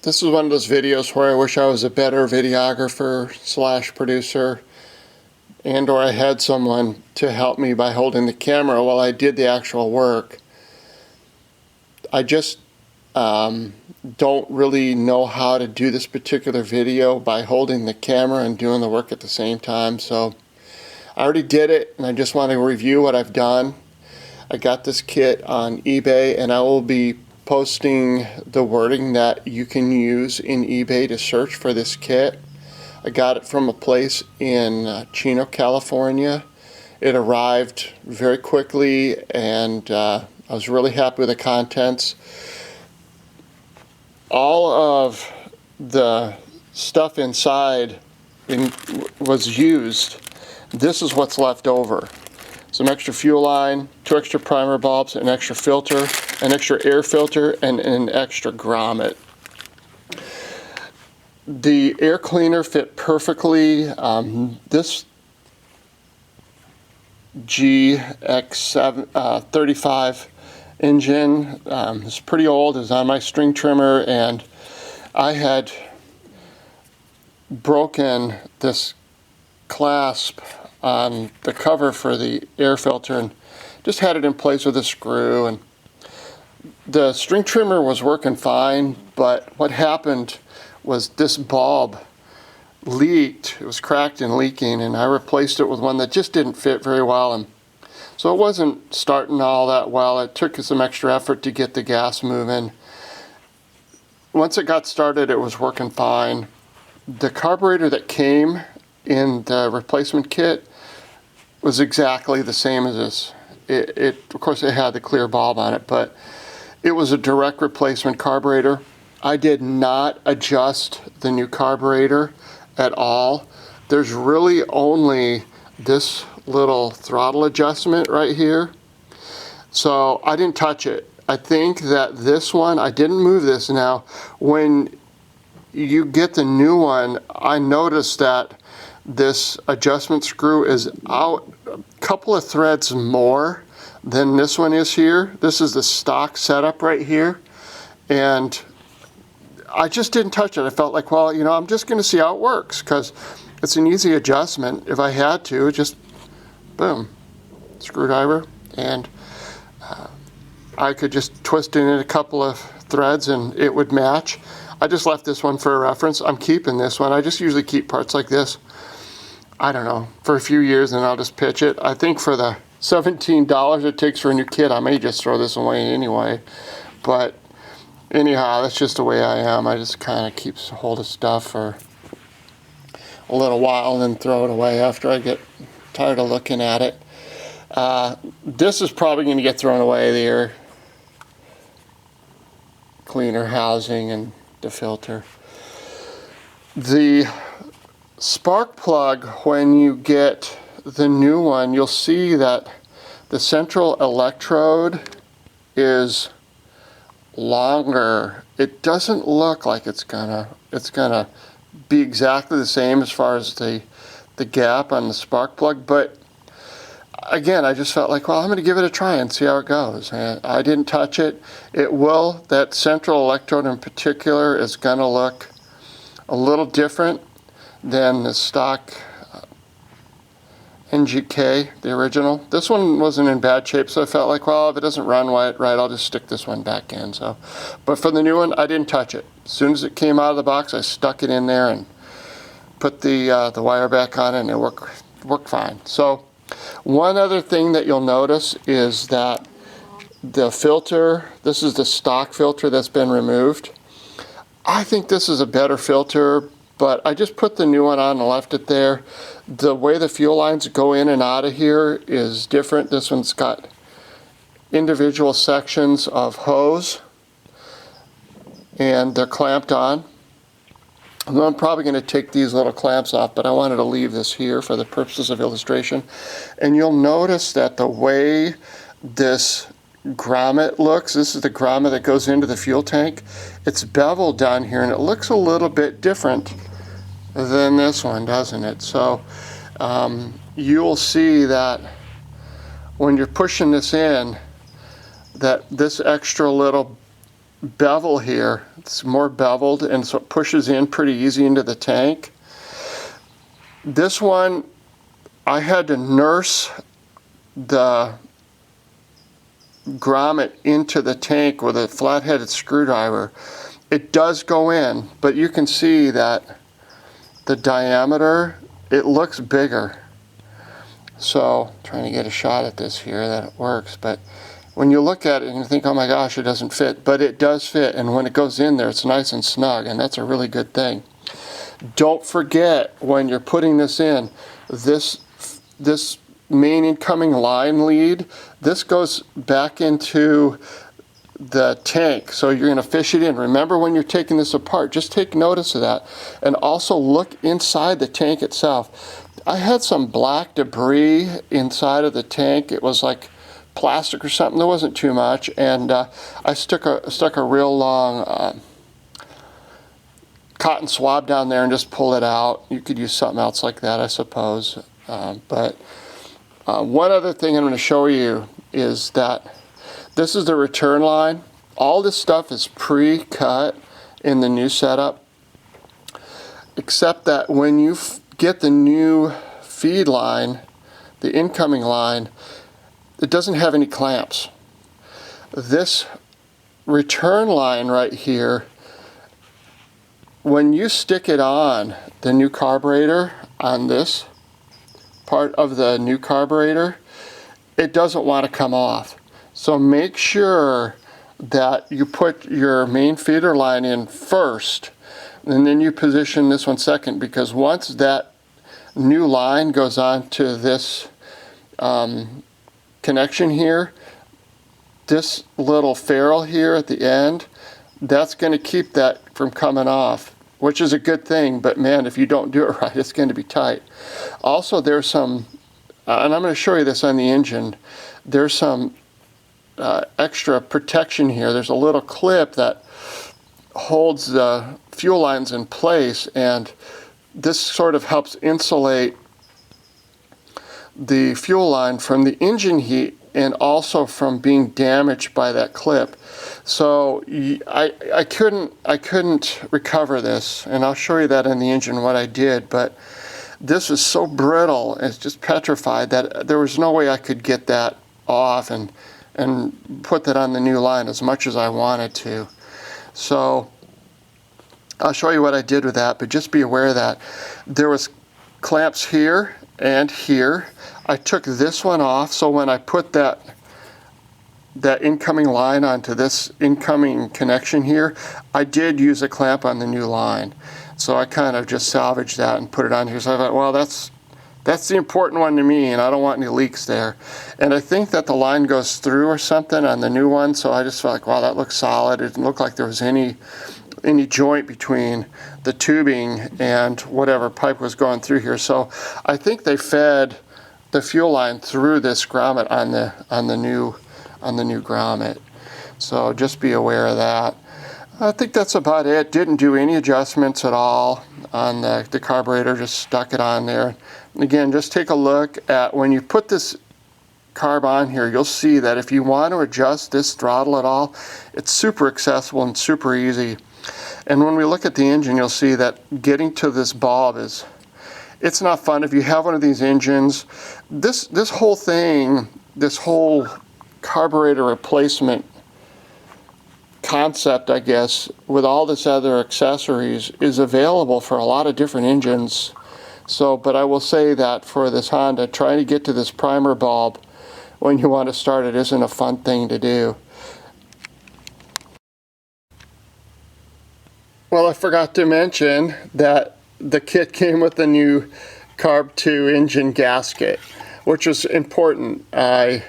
This is one of those videos where I wish I was a better videographer / producer, and or I had someone to help me by holding the camera while I did the actual work. I just don't really know how to do this particular video by holding the camera and doing the work at the same time. So I already did it, and I just want to review what I've done. I got this kit on eBay, and I will be posting the wording that you can use in eBay to search for this kit. I got it from a place in Chino, California. It arrived very quickly, and I was really happy with the contents. All of the stuff inside was used. This is what's left over. Some extra fuel line, 2 extra primer bulbs, an extra filter, an extra air filter, and an extra grommet. The air cleaner fit perfectly. This GX35 engine is pretty old. It's on my string trimmer, and I had broken this clasp on the cover for the air filter and just had it in place with a screw, and the string trimmer was working fine, but what happened was this bulb leaked. It was cracked and leaking, and I replaced it with one that just didn't fit very well, and so it wasn't starting all that well. It took some extra effort to get the gas moving. Once it got started, it was working fine. The carburetor that came in the replacement kit was exactly the same as this. Of course, it had the clear bulb on it, but it was a direct replacement carburetor. I did not adjust the new carburetor at all. There's really only this little throttle adjustment right here. So I didn't touch it. I think that this one, I didn't move this. Now, when you get the new one, I noticed that this adjustment screw is out a couple of threads more than this one is here. This is the stock setup right here, and I just didn't touch it. I felt like, well, you know, I'm just going to see how it works, because it's an easy adjustment. If I had to, just boom, screwdriver, and I could just twist it in a couple of threads and it would match. I just left this one for a reference. I'm keeping this one. I just usually keep parts like this, I don't know, for a few years, and I'll just pitch it. I think for the $17 it takes for a new kit, I may just throw this away anyway. But anyhow, that's just the way I am. I just kind of keep hold of stuff for a little while and then throw it away after I get tired of looking at it. This is probably going to get thrown away, the air cleaner housing and the filter. The spark plug, when you get the new one, you'll see that the central electrode is longer. It doesn't look like it's gonna be exactly the same as far as the gap on the spark plug, but again, I just felt like, well, I'm going to give it a try and see how it goes. And I didn't touch it. That central electrode in particular is going to look a little different than the stock NGK, the original. This one wasn't in bad shape, so I felt like, well, if it doesn't run right, I'll just stick this one back in. So, but for the new one, I didn't touch it. As soon as it came out of the box, I stuck it in there and put the wire back on it, and it worked fine. So, one other thing that you'll notice is that the filter, this is the stock filter that's been removed. I think this is a better filter, but I just put the new one on and left it there. The way the fuel lines go in and out of here is different. This one's got individual sections of hose, and they're clamped on. I'm probably going to take these little clamps off, but I wanted to leave this here for the purposes of illustration. And you'll notice that the way this grommet looks, this is the grommet that goes into the fuel tank, it's beveled down here, and it looks a little bit different than this one, doesn't it? So you'll see that when you're pushing this in, that this extra little bevel here. It's more beveled, and so it pushes in pretty easy into the tank. This one, I had to nurse the grommet into the tank with a flat-headed screwdriver. It does go in, but you can see that the diameter, it looks bigger. So, trying to get a shot at this here that it works, but when you look at it and you think, oh my gosh, it doesn't fit, but it does fit, and when it goes in there, it's nice and snug, and that's a really good thing. Don't forget, when you're putting this in, this main incoming line lead, this goes back into the tank, so you're going to fish it in. Remember, when you're taking this apart, just take notice of that, and also look inside the tank itself. I had some black debris inside of the tank. It was like plastic or something. There wasn't too much, and I stuck a real long cotton swab down there and just pull it out. You could use something else like that, I suppose. But one other thing I'm going to show you is that this is the return line. All this stuff is pre-cut in the new setup, except that when you get the new feed line, the incoming line, it doesn't have any clamps. This return line right here, when you stick it on the new carburetor, on this part of the new carburetor, it doesn't want to come off. So make sure that you put your main feeder line in first, and then you position this one second, because once that new line goes on to this connection here, this little ferrule here at the end, that's going to keep that from coming off, which is a good thing, but man, if you don't do it right, it's going to be tight. Also, there's some, and I'm going to show you this on the engine, there's some extra protection here. There's a little clip that holds the fuel lines in place, and this sort of helps insulate the fuel line from the engine heat and also from being damaged by that clip. So I couldn't recover this, and I'll show you that in the engine what I did, but this is so brittle, it's just petrified, that there was no way I could get that off and put that on the new line as much as I wanted to. So I'll show you what I did with that, but just be aware that there was clamps here and here. I took this one off, so when I put that incoming line onto this incoming connection here, I did use a clamp on the new line. So I kind of just salvaged that and put it on here. So I thought, well, that's the important one to me, and I don't want any leaks there. And I think that the line goes through or something on the new one, so I just felt like, wow, that looks solid. It didn't look like there was any joint between the tubing and whatever pipe was going through here. So I think they fed the fuel line through this grommet on the new grommet. So just be aware of that. I think that's about it. Didn't do any adjustments at all on the carburetor, just stuck it on there. And again, just take a look at when you put this carb on here, you'll see that if you want to adjust this throttle at all, it's super accessible and super easy. And when we look at the engine, you'll see that getting to this bulb it's not fun. If you have one of these engines, this whole thing, this whole carburetor replacement concept, I guess, with all this other accessories is available for a lot of different engines. So, but I will say that for this Honda, trying to get to this primer bulb when you want to start it isn't a fun thing to do. Well, I forgot to mention that the kit came with the new Carb 2 engine gasket, which was important. I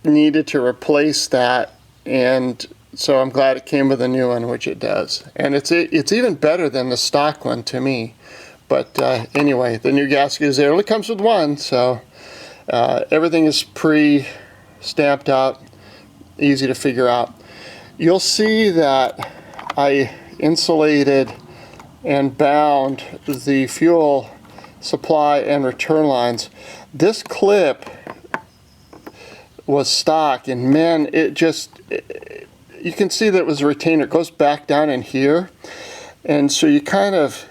needed to replace that, and so I'm glad it came with a new one, which it does. And it's even better than the stock one to me. But anyway, the new gasket is there. It only comes with one, so everything is pre-stamped out, easy to figure out. You'll see that I insulated and bound the fuel supply and return lines. This clip was stock, and man, you can see that it was a retainer. It goes back down in here, and so you kind of,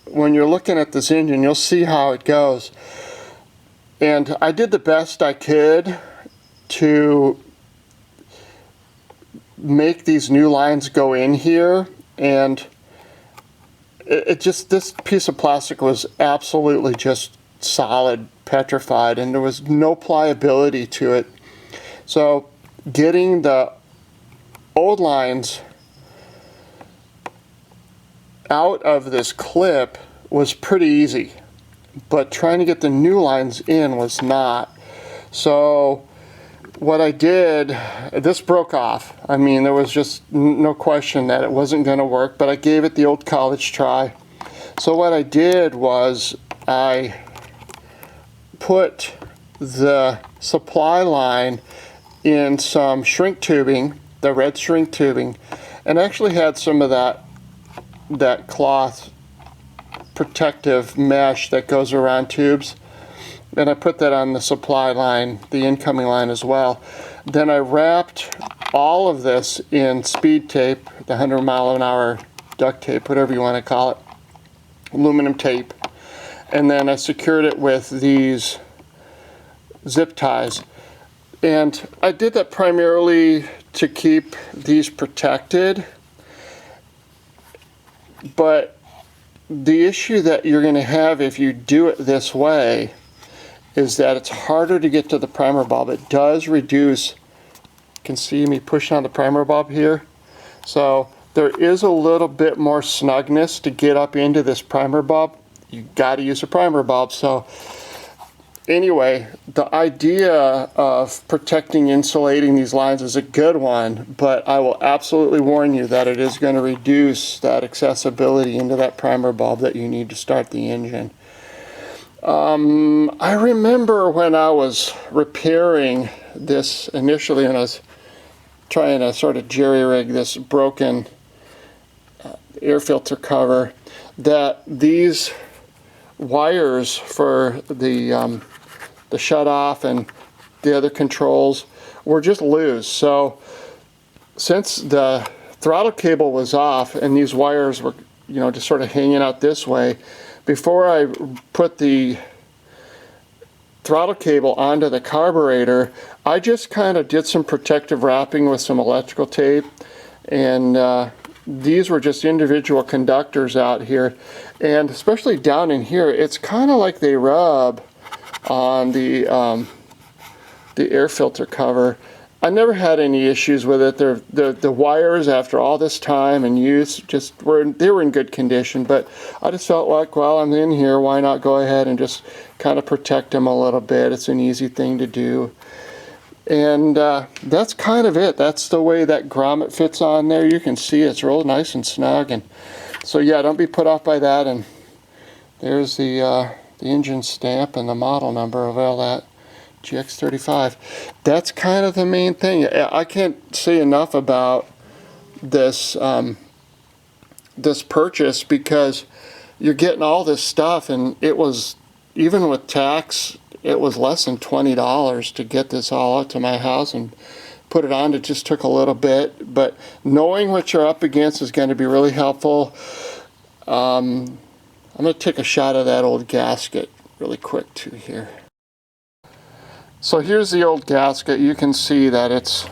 when you're looking at this engine, you'll see how it goes. And I did the best I could to make these new lines go in here, and this piece of plastic was absolutely just solid, petrified, and there was no pliability to it. So getting the old lines out of this clip was pretty easy, but trying to get the new lines in was not. So what I did, this broke off. I mean, there was just no question that it wasn't going to work, but I gave it the old college try. So what I did was I put the supply line in some shrink tubing, the red shrink tubing, and actually had some of that cloth protective mesh that goes around tubes. And I put that on the supply line, the incoming line as well. Then I wrapped all of this in speed tape, the 100-mile-an-hour duct tape, whatever you want to call it, aluminum tape. And then I secured it with these zip ties. And I did that primarily to keep these protected. But the issue that you're going to have if you do it this way is that it's harder to get to the primer bulb. It does reduce, you can see me pushing on the primer bulb here. So there is a little bit more snugness to get up into this primer bulb. You got to use a primer bulb. So anyway, the idea of protecting, insulating these lines is a good one, but I will absolutely warn you that it is going to reduce that accessibility into that primer bulb that you need to start the engine. I remember when I was repairing this initially, and I was trying to sort of jerry-rig this broken air filter cover, that these wires for the shut-off and the other controls were just loose. So since the throttle cable was off and these wires were, just sort of hanging out this way, before I put the throttle cable onto the carburetor, I just kind of did some protective wrapping with some electrical tape, and these were just individual conductors out here, and especially down in here, it's kind of like they rub on the air filter cover. I never had any issues with it. The wires, after all this time and use, they were in good condition, but I just felt like, well, I'm in here, why not go ahead and just kind of protect them a little bit. It's an easy thing to do. And that's kind of it. That's the way that grommet fits on there. You can see it's real nice and snug. And so yeah, don't be put off by that. And there's the engine stamp and the model number of all that. GX35. That's kind of the main thing. I can't say enough about this this purchase, because you're getting all this stuff, and it was, even with tax, it was less than $20 to get this all out to my house and put it on. It just took a little bit, but knowing what you're up against is going to be really helpful. I'm going to take a shot of that old gasket really quick too here. So here's the old gasket. You can see that it's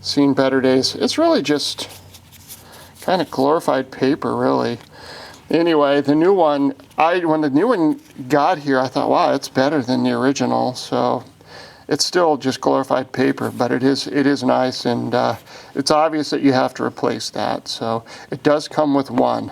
seen better days. It's really just kind of glorified paper, really. Anyway, the new one, when the new one got here, I thought, wow, it's better than the original. So it's still just glorified paper, but it is nice, and it's obvious that you have to replace that. So it does come with one.